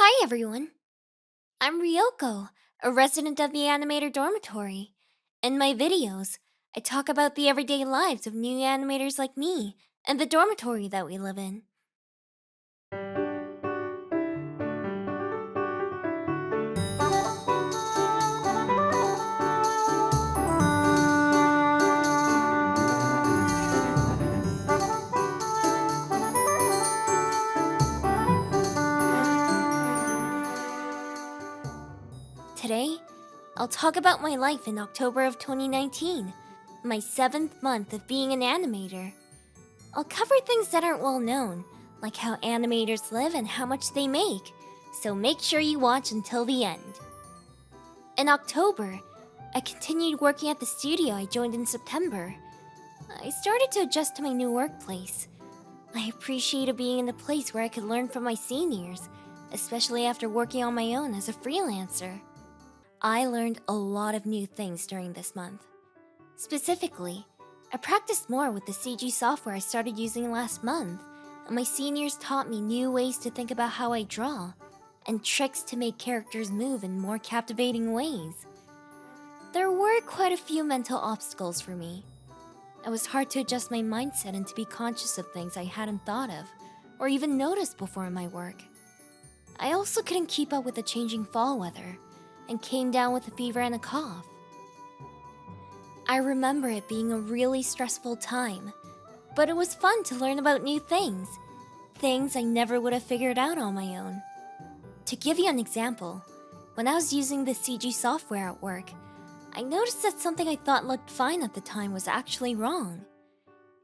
Hi everyone, I'm Ryoko, a resident of the Animator Dormitory. In my videos, I talk about the everyday lives of new animators like me and the dormitory that we live in. Today, I'll talk about my life in October of 2019, my 7th month of being an animator. I'll cover things that aren't well known, like how animators live and how much they make, so make sure you watch until the end. In October, I continued working at the studio I joined in September. I started to adjust to my new workplace. I appreciated being in a place where I could learn from my seniors, especially after working on my own as a freelancer. I learned a lot of new things during this month. Specifically, I practiced more with the CG software I started using last month, and my seniors taught me new ways to think about how I draw, and tricks to make characters move in more captivating ways. There were quite a few mental obstacles for me. It was hard to adjust my mindset and to be conscious of things I hadn't thought of, or even noticed before in my work. I also couldn't keep up with the changing fall weather, and came down with a fever and a cough. I remember it being a really stressful time, but it was fun to learn about new things I never would have figured out on my own. To give you an example, when I was using the CG software at work, I noticed that something I thought looked fine at the time was actually wrong.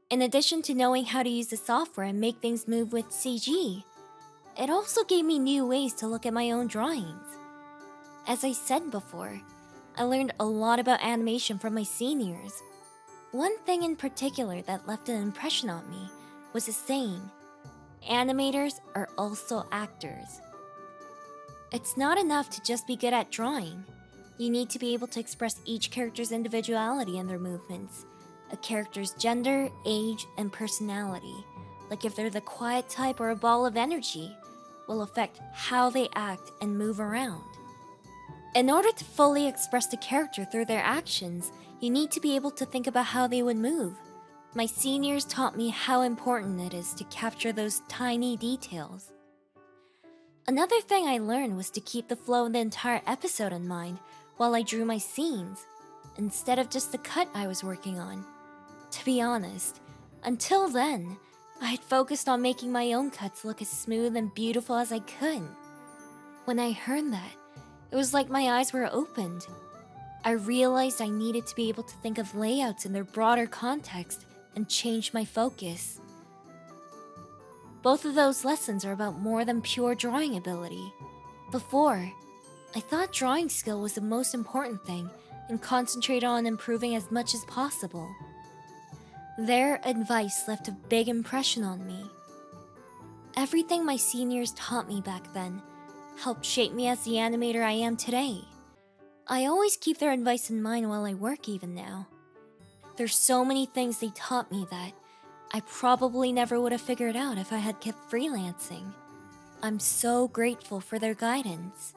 In addition to knowing how to use the software and make things move with CG, it also gave me new ways to look at my own drawings. As I said before, I learned a lot about animation from my seniors. One thing in particular that left an impression on me was a saying, "Animators are also actors." It's not enough to just be good at drawing. You need to be able to express each character's individuality and their movements, a character's gender, age, and personality, like if they're the quiet type or a ball of energy, will affect how they act and move around. In order to fully express the character through their actions, you need to be able to think about how they would move. My seniors taught me how important it is to capture those tiny details. Another thing I learned was to keep the flow of the entire episode in mind while I drew my scenes, instead of just the cut I was working on. To be honest, until then, I had focused on making my own cuts look as smooth and beautiful as I could. When I heard that, it was like my eyes were opened. I realized I needed to be able to think of layouts in their broader context and change my focus. Both of those lessons are about more than pure drawing ability. Before, I thought drawing skill was the most important thing and concentrated on improving as much as possible. Their advice left a big impression on me. Everything my seniors taught me back then helped shape me as the animator I am today. I always keep their advice in mind while I work even now. There's so many things they taught me that I probably never would have figured out if I had kept freelancing. I'm so grateful for their guidance.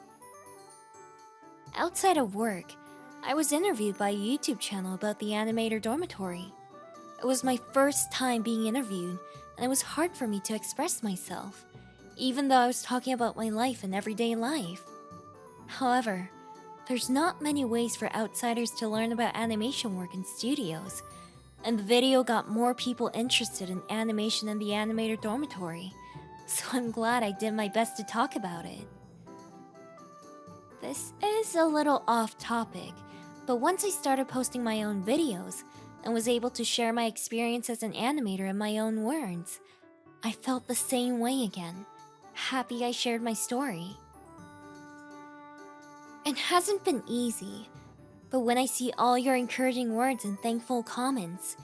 Outside of work, I was interviewed by a YouTube channel about the Animator Dormitory. It was my first time being interviewed, and it was hard for me to express myself, even though I was talking about my life and everyday life. However, there's not many ways for outsiders to learn about animation work in studios, and the video got more people interested in animation in the Animator Dormitory, so I'm glad I did my best to talk about it. This is a little off topic, but once I started posting my own videos and was able to share my experience as an animator in my own words, I felt the same way again. Happy I shared my story. It hasn't been easy, but when I see all your encouraging words and thankful comments,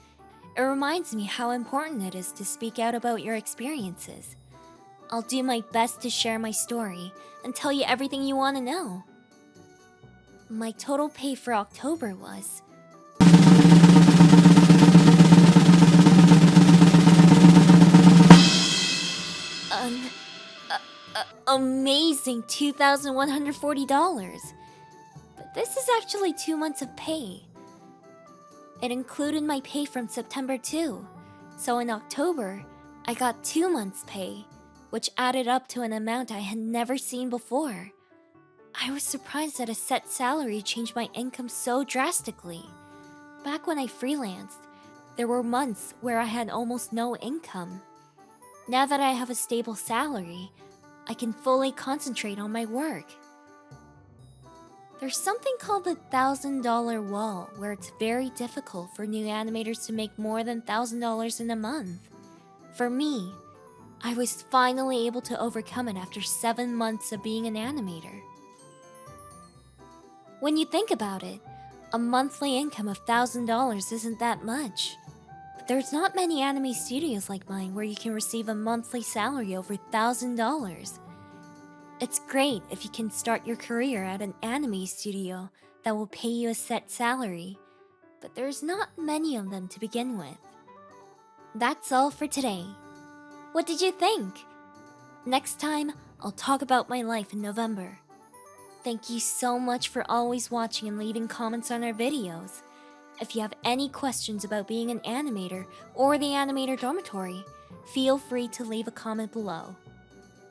it reminds me how important it is to speak out about your experiences. I'll do my best to share my story and tell you everything you want to know. My total pay for October was amazing $2,140. But this is actually 2 months of pay. It included my pay from September too. So in October, I got 2 months' pay, which added up to an amount I had never seen before. I was surprised that a set salary changed my income so drastically. Back when I freelanced, there were months where I had almost no income. Now that I have a stable salary, I can fully concentrate on my work. There's something called the $1,000 wall, where it's very difficult for new animators to make more than $1,000 in a month. For me, I was finally able to overcome it after 7 months of being an animator. When you think about it, a monthly income of $1,000 isn't that much. But there's not many anime studios like mine where you can receive a monthly salary over $1,000. It's great if you can start your career at an anime studio that will pay you a set salary, but there's not many of them to begin with. That's all for today. What did you think? Next time, I'll talk about my life in November. Thank you so much for always watching and leaving comments on our videos. If you have any questions about being an animator or the Animator Dormitory, feel free to leave a comment below.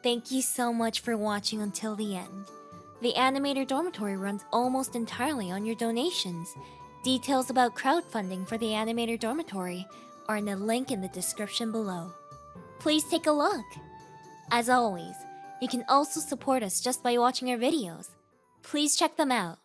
Thank you so much for watching until the end. The Animator Dormitory runs almost entirely on your donations. Details about crowdfunding for the Animator Dormitory are in the link in the description below. Please take a look. As always, you can also support us just by watching our videos. Please check them out.